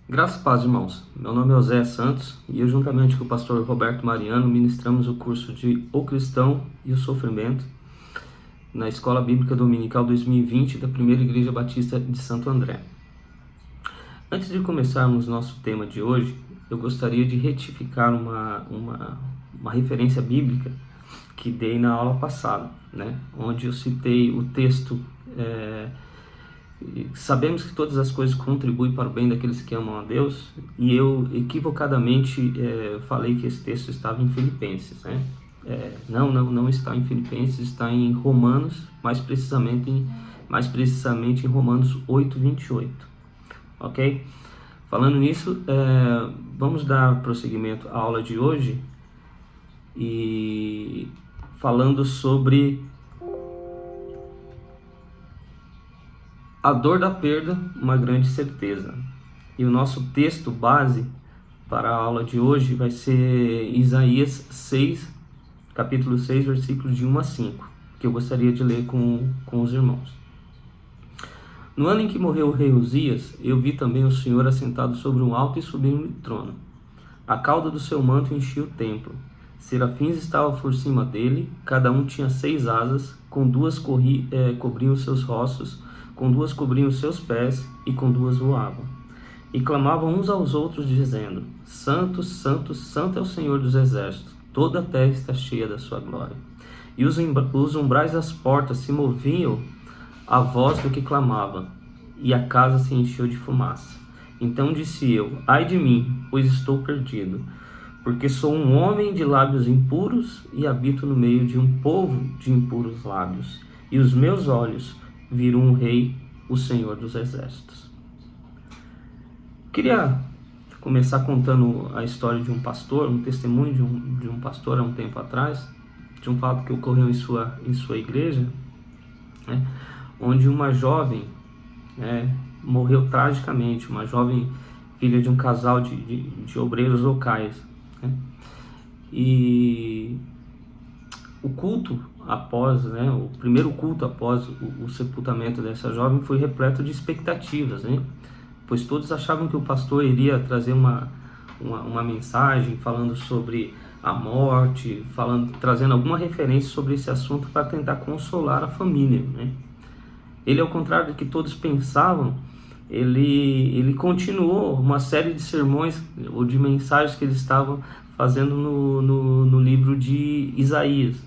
Graças e paz, irmãos. Meu nome é José Santos e eu, juntamente com o pastor Roberto Mariano, ministramos o curso de O Cristão e o Sofrimento na Escola Bíblica Dominical 2020 da Primeira Igreja Batista de Santo André. Antes de começarmos nosso tema de hoje, eu gostaria de retificar uma referência bíblica que dei na aula passada, onde eu citei o texto sabemos que todas as coisas contribuem para o bem daqueles que amam a Deus, e eu equivocadamente falei que esse texto estava em Filipenses, não está em Filipenses, está em Romanos, mais precisamente em Romanos 8:28, ok? Falando nisso, vamos dar prosseguimento à aula de hoje e falando sobre a dor da perda, uma grande certeza. E o nosso texto base para a aula de hoje vai ser Isaías 6, capítulo 6, versículos de 1 a 5, que eu gostaria de ler com os irmãos. No ano em que morreu o rei Uzias, eu vi também o Senhor assentado sobre um alto e sublime trono. A cauda do seu manto enchia o templo. Serafins estavam por cima dele, cada um tinha 6 asas, com 2 cobriam os seus rostos, com 2 cobriam os seus pés, e com 2 voavam. E clamavam uns aos outros, dizendo: Santo, Santo, Santo é o Senhor dos exércitos, toda a terra está cheia da sua glória. E os umbrais das portas se moviam à voz do que clamava, e a casa se encheu de fumaça. Então disse eu: ai de mim, pois estou perdido, porque sou um homem de lábios impuros e habito no meio de um povo de impuros lábios. E os meus olhos viram um rei, o Senhor dos exércitos. Queria começar contando a história de um pastor, um testemunho de um pastor há um tempo atrás, de um fato que ocorreu em sua igreja, onde uma jovem morreu tragicamente, uma jovem filha de um casal de obreiros locais. E o culto o primeiro culto após o sepultamento dessa jovem foi repleto de expectativas, pois todos achavam que o pastor iria trazer uma mensagem falando sobre a morte, trazendo alguma referência sobre esse assunto para tentar consolar a família, Ele, ao contrário do que todos pensavam, ele continuou uma série de sermões ou de mensagens que eles estavam fazendo no livro de Isaías,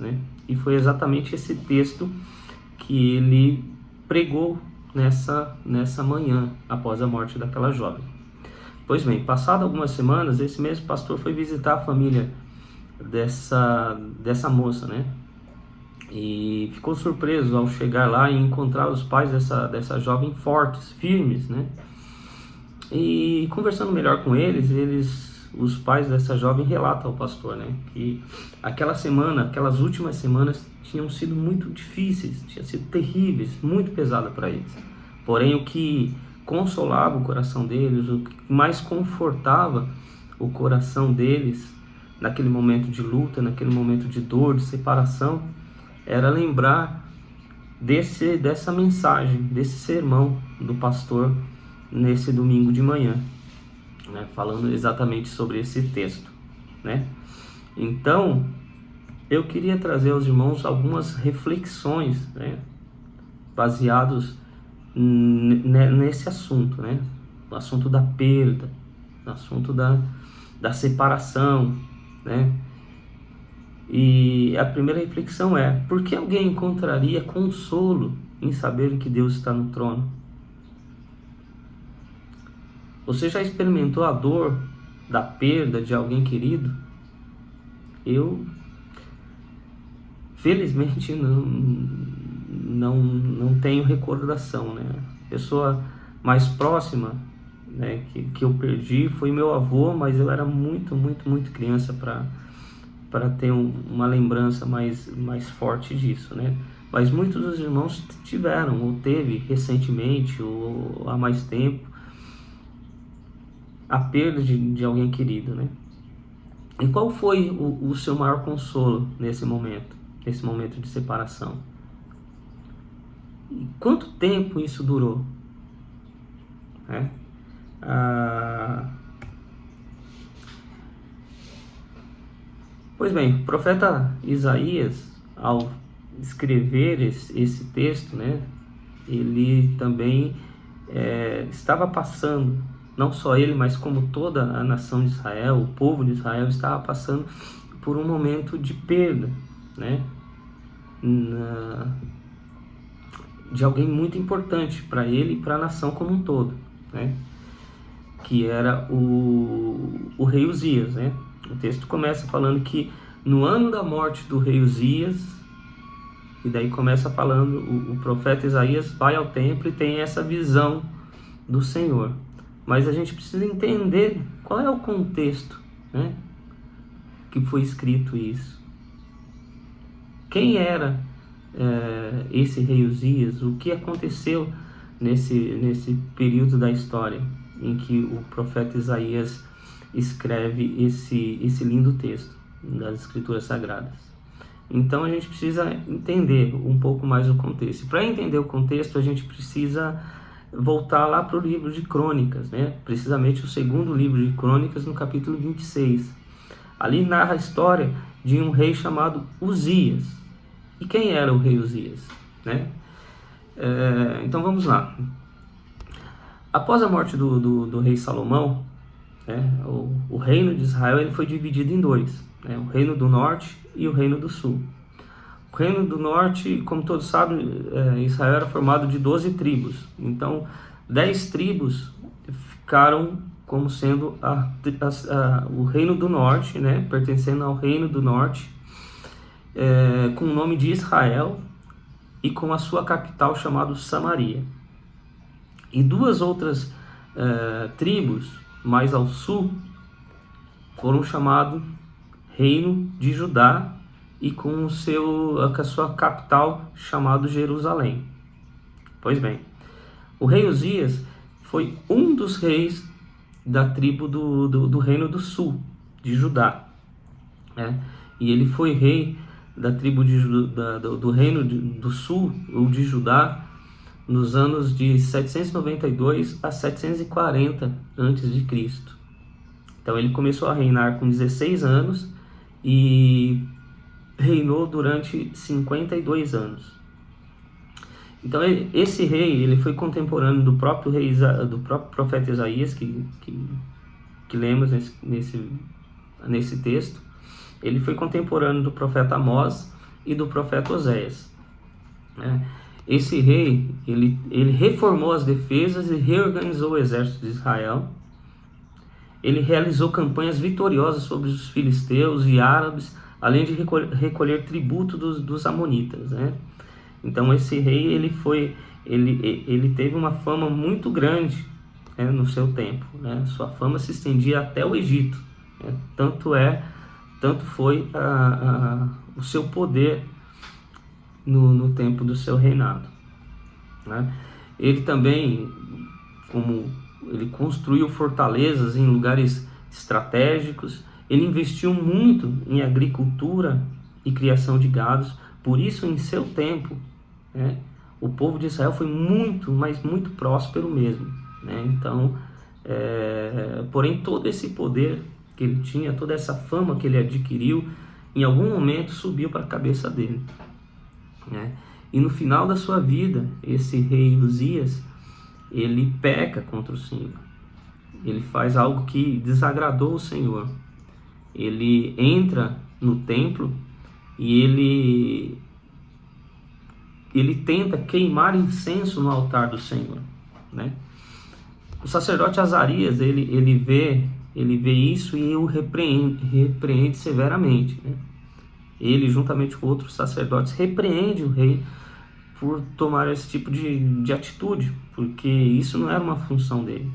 E foi exatamente esse texto que ele pregou nessa manhã, após a morte daquela jovem. Pois bem, passado algumas semanas, esse mesmo pastor foi visitar a família dessa moça, E ficou surpreso ao chegar lá e encontrar os pais dessa jovem fortes, firmes, E conversando melhor com os pais dessa jovem relatam ao pastor, que aquelas últimas semanas tinham sido muito difíceis, tinham sido terríveis, muito pesadas para eles. Porém, o que consolava o coração deles, o que mais confortava o coração deles naquele momento de luta, naquele momento de dor, de separação, era lembrar dessa mensagem, desse sermão do pastor nesse domingo de manhã, falando exatamente sobre esse texto, Então, eu queria trazer aos irmãos algumas reflexões, baseados nesse assunto, o assunto da perda, o assunto da separação, E a primeira reflexão é: por que alguém encontraria consolo em saber que Deus está no trono? Você já experimentou a dor da perda de alguém querido? Eu, felizmente, não tenho recordação, A pessoa mais próxima, que eu perdi foi meu avô, mas eu era muito, muito, muito criança para ter uma lembrança mais forte disso, Mas muitos dos irmãos tiveram, ou teve recentemente, ou há mais tempo, a perda de alguém querido, E qual foi o seu maior consolo nesse momento de separação? E quanto tempo isso durou? Pois bem, o profeta Isaías, ao escrever esse texto, né, ele também estava passando, não só ele, mas como toda a nação de Israel, o povo de Israel estava passando por um momento de perda, né, de alguém muito importante para ele e para a nação como um todo, né, que era o rei Uzias, né. O texto começa falando que no ano da morte do rei Uzias, e daí começa falando, o profeta Isaías vai ao templo e tem essa visão do Senhor. Mas a gente precisa entender qual é o contexto, né, que foi escrito isso. Quem era esse rei Uzias? O que aconteceu nesse período da história em que o profeta Isaías escreve esse lindo texto das Escrituras Sagradas? Então a gente precisa entender um pouco mais o contexto. Para entender o contexto, a gente precisa voltar lá para o livro de Crônicas, né? Precisamente o segundo livro de Crônicas, no capítulo 26. Ali narra a história de um rei chamado Uzias. E quem era o rei Uzias, né? Então vamos lá. Após a morte do rei Salomão, né, o reino de Israel ele foi dividido em dois, né, o reino do norte e o reino do sul. O reino do norte, como todos sabem, Israel era formado de 12 tribos. Então, 10 tribos ficaram como sendo o reino do norte, né, pertencendo ao reino do norte, com o nome de Israel e com a sua capital chamada Samaria. E duas outras tribos mais ao sul foram chamados Reino de Judá e com a sua capital chamado Jerusalém. Pois bem, o rei Uzias foi um dos reis da tribo do Reino do Sul, de Judá, né? E ele foi rei da tribo do Reino do Sul, ou de Judá, nos anos de 792 a 740 a.C. Então ele começou a reinar com 16 anos e reinou durante 52 anos. Então esse rei ele foi contemporâneo do próprio profeta Isaías, que lemos nesse texto. Ele foi contemporâneo do profeta Amós e do profeta Oséias, né? Esse rei, ele reformou as defesas e reorganizou o exército de Israel. Ele realizou campanhas vitoriosas sobre os filisteus e árabes, além de recolher tributo dos amonitas, né? Então esse rei ele teve uma fama muito grande, né, no seu tempo, né? Sua fama se estendia até o Egito, né? Tanto foi o seu poder no tempo do seu reinado, né? Ele também, como ele construiu fortalezas em lugares estratégicos, ele investiu muito em agricultura e criação de gados. Por isso, em seu tempo, né, o povo de Israel foi muito, mas muito próspero mesmo, né? Então, porém, todo esse poder que ele tinha, toda essa fama que ele adquiriu, em algum momento subiu para a cabeça dele, né? E no final da sua vida, esse rei Uzias, ele peca contra o Senhor. Ele faz algo que desagradou o Senhor. Ele entra no templo e ele tenta queimar incenso no altar do Senhor, né? O sacerdote Azarias, ele vê isso e o repreende severamente, né? Ele, juntamente com outros sacerdotes, repreende o rei por tomar esse tipo de atitude, porque isso não era uma função dele.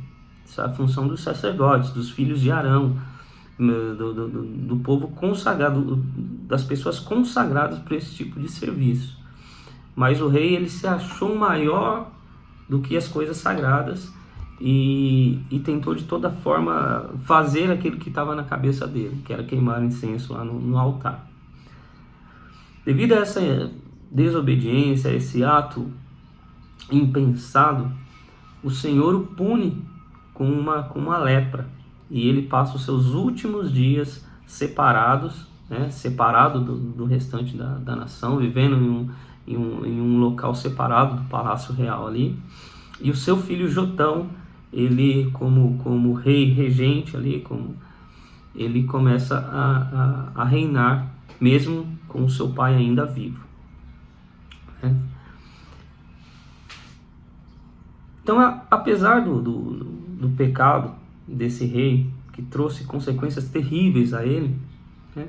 Isso é a função dos sacerdotes, dos filhos de Arão, do povo consagrado, das pessoas consagradas para esse tipo de serviço. Mas o rei, ele se achou maior do que as coisas sagradas e tentou de toda forma fazer aquilo que estava na cabeça dele, que era queimar incenso lá no altar. Devido a essa desobediência, a esse ato impensado, o Senhor o pune com uma lepra, e ele passa os seus últimos dias separados né, separado do restante da nação, vivendo em um local separado do palácio real ali. E o seu filho Jotão, ele como rei regente ali, ele começa a reinar, mesmo com o seu pai ainda vivo, né? Então, apesar do pecado desse rei, que trouxe consequências terríveis a ele, né,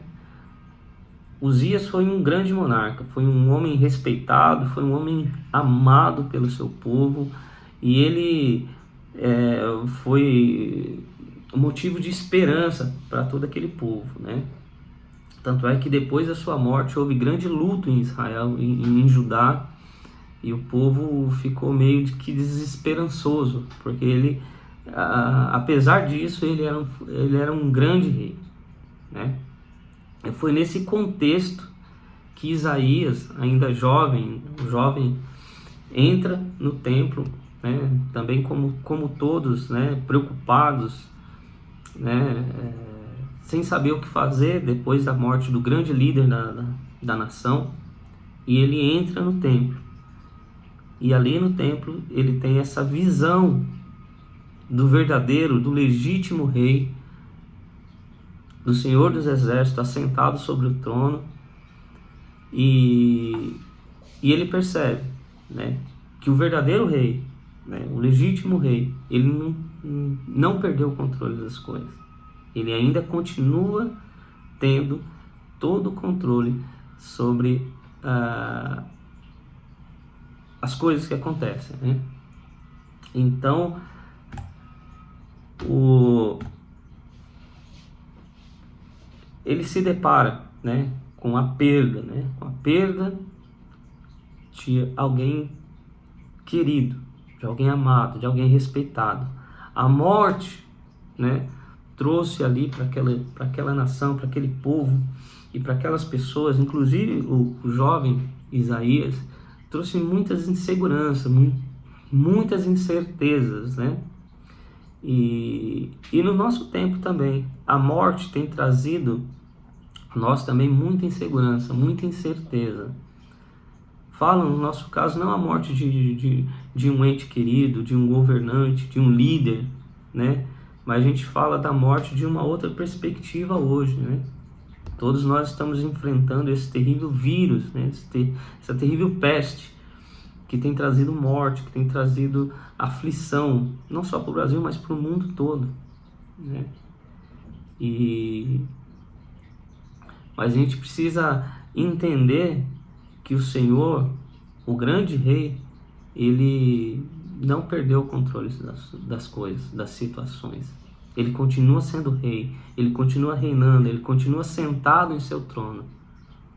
Uzias foi um grande monarca, foi um homem respeitado, foi um homem amado pelo seu povo, e ele foi motivo de esperança para todo aquele povo, né? Tanto é que depois da sua morte houve grande luto em Israel, em Judá, e o povo ficou meio que desesperançoso, porque ele, apesar disso, ele era um grande rei, né? E foi nesse contexto que Isaías, ainda jovem, entra no templo, né? Também como todos, né? Preocupados, né? Sem saber o que fazer depois da morte do grande líder da nação, e ele entra no templo. E ali no templo ele tem essa visão do verdadeiro, do legítimo rei, do Senhor dos Exércitos, assentado sobre o trono, e ele percebe, né, que o verdadeiro rei, né, o legítimo rei, ele não perdeu o controle das coisas. Ele ainda continua tendo todo o controle sobre as coisas que acontecem, né? Então, ele se depara, né, com a perda, né, com a perda de alguém querido, de alguém amado, de alguém respeitado. A morte, né, trouxe ali para aquela nação, para aquele povo e para aquelas pessoas, inclusive o jovem Isaías, trouxe muitas inseguranças, muitas incertezas, né? E no nosso tempo também, a morte tem trazido a nós também muita insegurança, muita incerteza. Falam, no nosso caso, não a morte de um ente querido, de um governante, de um líder, né? Mas a gente fala da morte de uma outra perspectiva hoje, né? Todos nós estamos enfrentando esse terrível vírus, né? Essa terrível peste que tem trazido morte, que tem trazido aflição, não só para o Brasil, mas para o mundo todo, né? Mas a gente precisa entender que o Senhor, o grande rei, ele não perdeu o controle das coisas, das situações. Ele continua sendo rei, ele continua reinando, ele continua sentado em seu trono,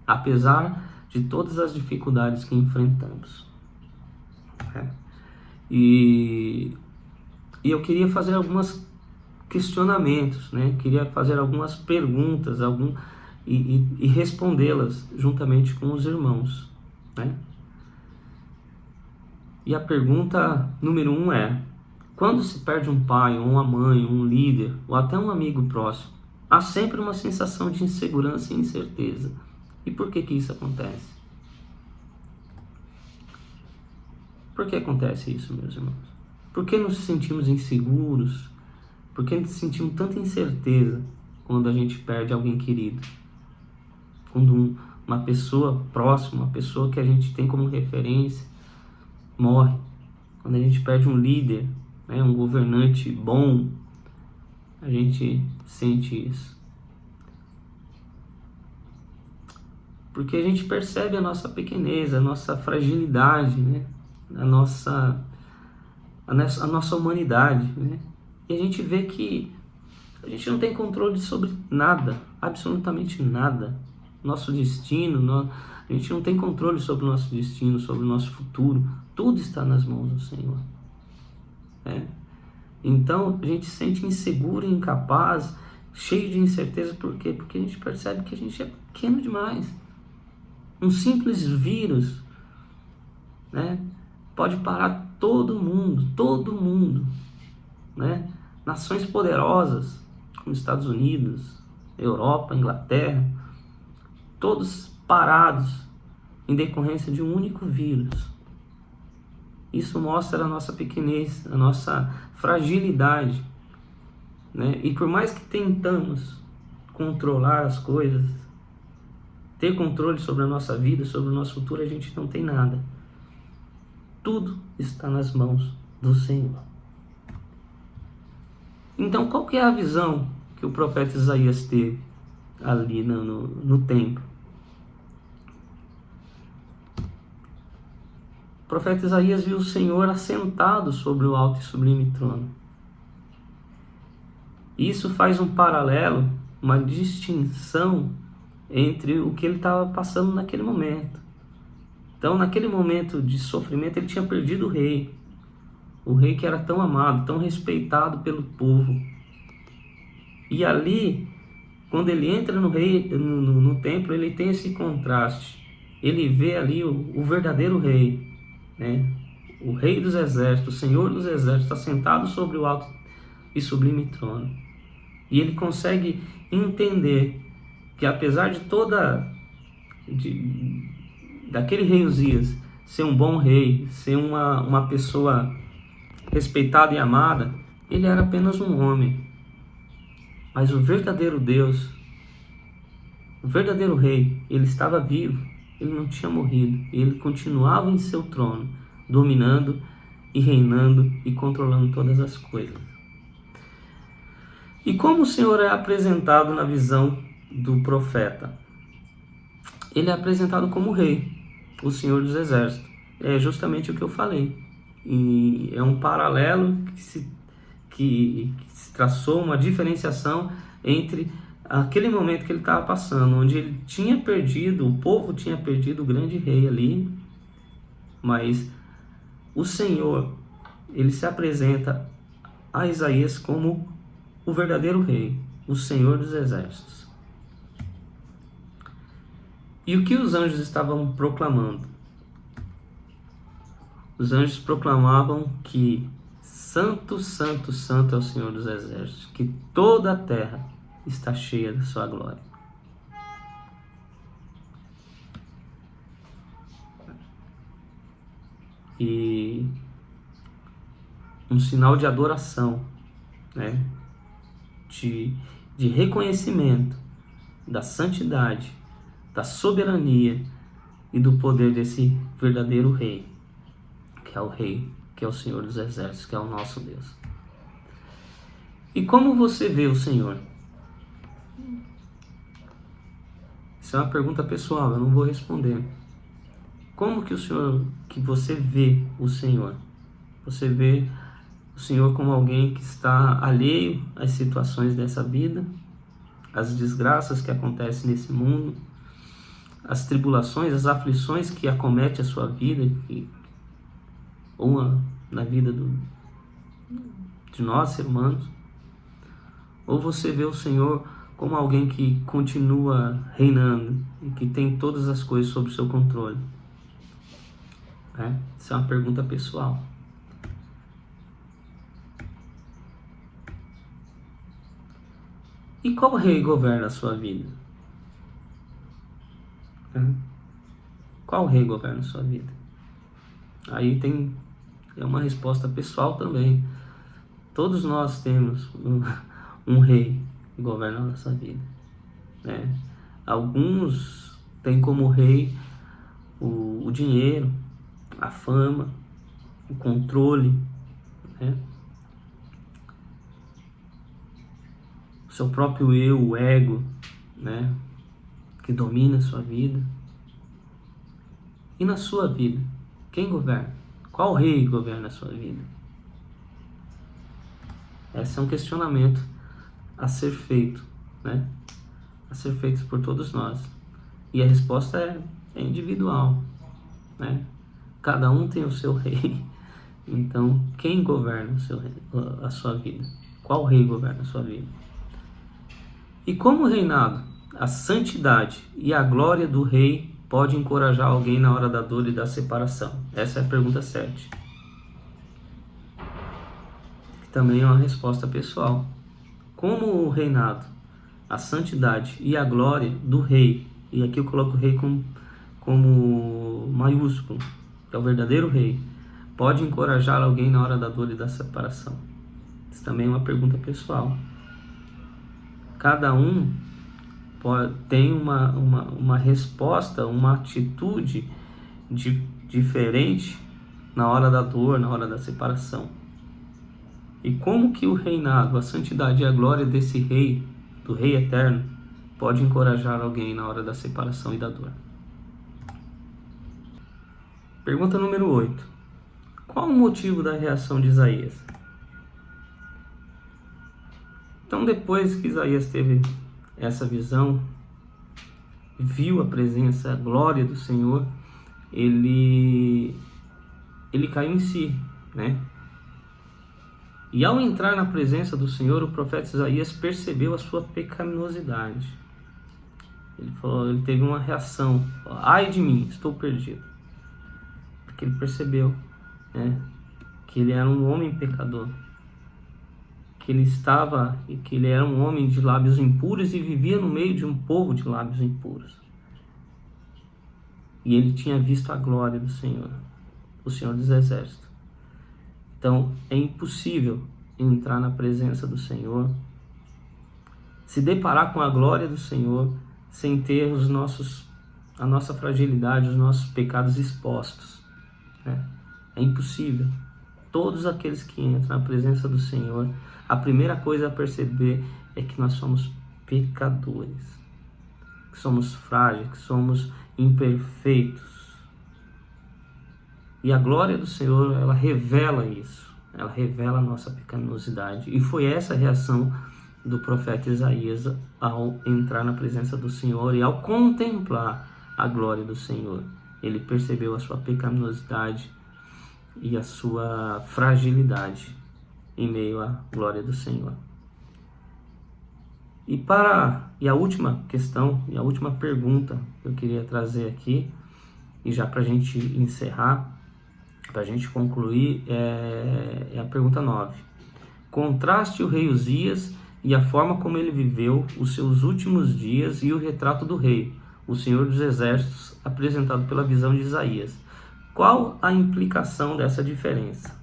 apesar de todas as dificuldades que enfrentamos. E eu queria fazer alguns questionamentos, né? Queria fazer algumas perguntas, e respondê-las juntamente com os irmãos, né? E a pergunta número 1 é: quando se perde um pai, ou uma mãe, ou um líder, ou até um amigo próximo, há sempre uma sensação de insegurança e incerteza. E por que isso acontece? Por que acontece isso, meus irmãos? Por que nos sentimos inseguros? Por que sentimos tanta incerteza quando a gente perde alguém querido? Quando uma pessoa próxima, uma pessoa que a gente tem como referência, morre. Quando a gente perde um líder, né, um governante bom, a gente sente isso. Porque a gente percebe a nossa pequenez, a nossa fragilidade, né? a nossa humanidade, né? E a gente vê que a gente não tem controle sobre nada, absolutamente nada. Nosso destino, a gente não tem controle sobre o nosso destino, sobre o nosso futuro. Tudo está nas mãos do Senhor. Então a gente se sente inseguro, incapaz, cheio de incerteza. Por quê? Porque a gente percebe que a gente é pequeno demais. Um simples vírus, né, pode parar todo mundo, né? Nações poderosas como Estados Unidos, Europa, Inglaterra, todos parados em decorrência de um único vírus. Isso mostra a nossa pequenez, a nossa fragilidade, né? E por mais que tentamos controlar as coisas, ter controle sobre a nossa vida, sobre o nosso futuro, a gente não tem nada. Tudo está nas mãos do Senhor. Então, qual que é a visão que o profeta Isaías teve ali no templo? O profeta Isaías viu o Senhor assentado sobre o alto e sublime trono. Isso faz um paralelo, uma distinção entre o que ele estava passando naquele momento. Então, naquele momento de sofrimento, ele tinha perdido o rei que era tão amado, tão respeitado pelo povo. E ali, quando ele entra no templo, ele tem esse contraste. Ele vê ali o verdadeiro rei, né? O rei dos exércitos, o Senhor dos exércitos, assentado sobre o alto e sublime trono. E ele consegue entender que apesar de daquele rei Uzias ser um bom rei, ser uma pessoa respeitada e amada, ele era apenas um homem. Mas o verdadeiro Deus, o verdadeiro rei, ele estava vivo, ele não tinha morrido, ele continuava em seu trono, dominando e reinando e controlando todas as coisas. E como o Senhor é apresentado na visão do profeta? Ele é apresentado como rei, o Senhor dos exércitos. É justamente o que eu falei. E é um paralelo que se traçou, uma diferenciação entre aquele momento que ele estava passando, onde ele tinha perdido, o povo tinha perdido o grande rei ali, mas o Senhor, ele se apresenta a Isaías como o verdadeiro rei, o Senhor dos exércitos. E o que os anjos estavam proclamando? Os anjos proclamavam que Santo, Santo, Santo é o Senhor dos exércitos, que toda a terra está cheia da sua glória. E um sinal de adoração, né? De reconhecimento da santidade, da soberania e do poder desse verdadeiro rei, que é o rei, que é o Senhor dos exércitos, que é o nosso Deus. E como você vê o Senhor? Isso é uma pergunta pessoal, eu não vou responder. Como que você vê o Senhor? Você vê o Senhor como alguém que está alheio às situações dessa vida, às desgraças que acontecem nesse mundo, as tribulações, as aflições que acometem a sua vida, ou na vida de nós, seres humanos? Ou você vê o Senhor como alguém que continua reinando e que tem todas as coisas sob seu controle? Isso é uma pergunta pessoal. E qual rei governa a sua vida? Qual rei governa a sua vida? Aí é uma resposta pessoal também. Todos nós temos um rei que governa a nossa vida, né? Alguns têm como rei o dinheiro, a fama, o controle, né? O seu próprio eu, o ego, né? Que domina a sua vida. E na sua vida, quem governa? Qual rei governa a sua vida? Esse é um questionamento a ser feito, né? A ser feito por todos nós. E a resposta é individual, né? Cada um tem o seu rei. Então, quem governa a sua vida? Qual rei governa a sua vida? E como o reinado, a santidade e a glória do rei pode encorajar alguém na hora da dor e da separação? Essa é a pergunta 7. Que também é uma resposta pessoal. Como o reinado, a santidade e a glória do rei e aqui eu coloco rei como maiúsculo, que é o verdadeiro rei, pode encorajar alguém na hora da dor e da separação? Isso também é uma pergunta pessoal. Cada um tem uma resposta, uma atitude diferente na hora da dor, na hora da separação. E como que o reinado, a santidade e a glória desse rei, do rei eterno, pode encorajar alguém na hora da separação e da dor? Pergunta número 8. Qual o motivo da reação de Isaías? Então, depois que Isaías teve essa visão, viu a presença, a glória do Senhor, ele caiu em si, né? E ao entrar na presença do Senhor, o profeta Isaías percebeu a sua pecaminosidade. Ele teve uma reação: ai de mim, estou perdido. Porque ele percebeu, né, que ele era um homem pecador, que ele era um homem de lábios impuros e vivia no meio de um povo de lábios impuros. E ele tinha visto a glória do Senhor, o Senhor dos Exércitos. Então, é impossível entrar na presença do Senhor, se deparar com a glória do Senhor, sem ter a nossa fragilidade, os nossos pecados expostos, né? É impossível. Todos aqueles que entram na presença do Senhor, a primeira coisa a perceber é que nós somos pecadores, que somos frágeis, que somos imperfeitos. E a glória do Senhor, ela revela isso. Ela revela a nossa pecaminosidade. E foi essa a reação do profeta Isaías ao entrar na presença do Senhor e ao contemplar a glória do Senhor. Ele percebeu a sua pecaminosidade e a sua fragilidade em meio à glória do Senhor. E a última questão, e a última pergunta que eu queria trazer aqui, e já para a gente encerrar, para a gente concluir, é a pergunta 9. Contraste o rei Uzias e a forma como ele viveu os seus últimos dias e o retrato do rei, o Senhor dos Exércitos, apresentado pela visão de Isaías. Qual a implicação dessa diferença?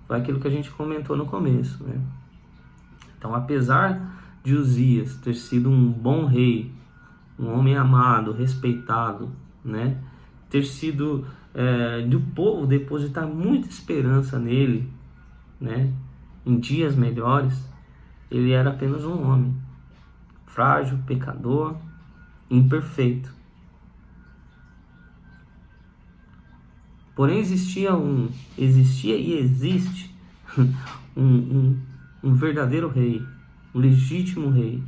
Foi aquilo que a gente comentou no começo, né? Então, apesar de Uzias ter sido um bom rei, um homem amado, respeitado, né? Ter sido do povo depositar muita esperança nele, né? Em dias melhores, ele era apenas um homem frágil, pecador, imperfeito. Porém existia e existe um verdadeiro rei, um legítimo rei.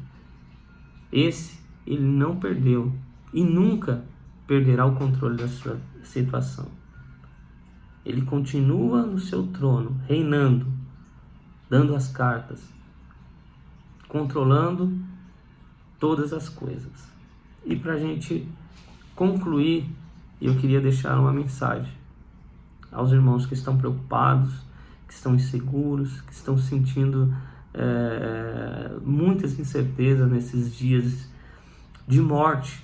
Esse ele não perdeu e nunca perderá o controle da sua situação. Ele continua no seu trono, reinando, dando as cartas, controlando todas as coisas. E para a gente concluir, eu queria deixar uma mensagem aos irmãos que estão preocupados, que estão inseguros, que estão sentindo muitas incertezas nesses dias de morte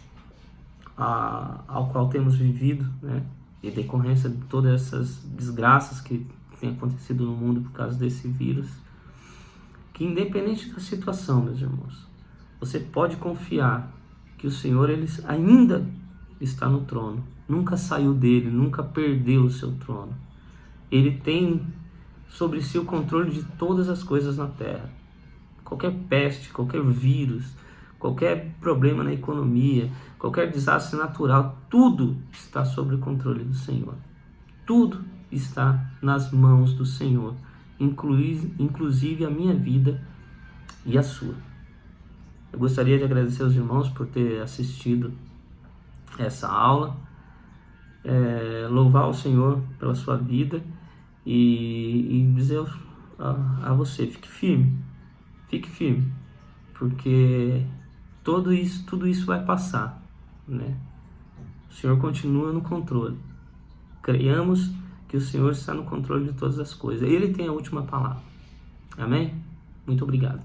ao qual temos vivido, né? E decorrência de todas essas desgraças que têm acontecido no mundo por causa desse vírus, que independente da situação, meus irmãos, você pode confiar que o Senhor ele ainda está no trono, nunca saiu dele, nunca perdeu o seu trono. Ele tem sobre si o controle de todas as coisas na terra. Qualquer peste, qualquer vírus, qualquer problema na economia, qualquer desastre natural, tudo está sob o controle do Senhor. Tudo está nas mãos do Senhor, inclusive a minha vida e a sua. Eu gostaria de agradecer aos irmãos por ter assistido essa aula, louvar o Senhor pela sua vida e dizer a você, fique firme, porque tudo isso vai passar, né? O Senhor continua no controle. Creiamos que o Senhor está no controle de todas as coisas. Ele tem a última palavra. Amém? Muito obrigado.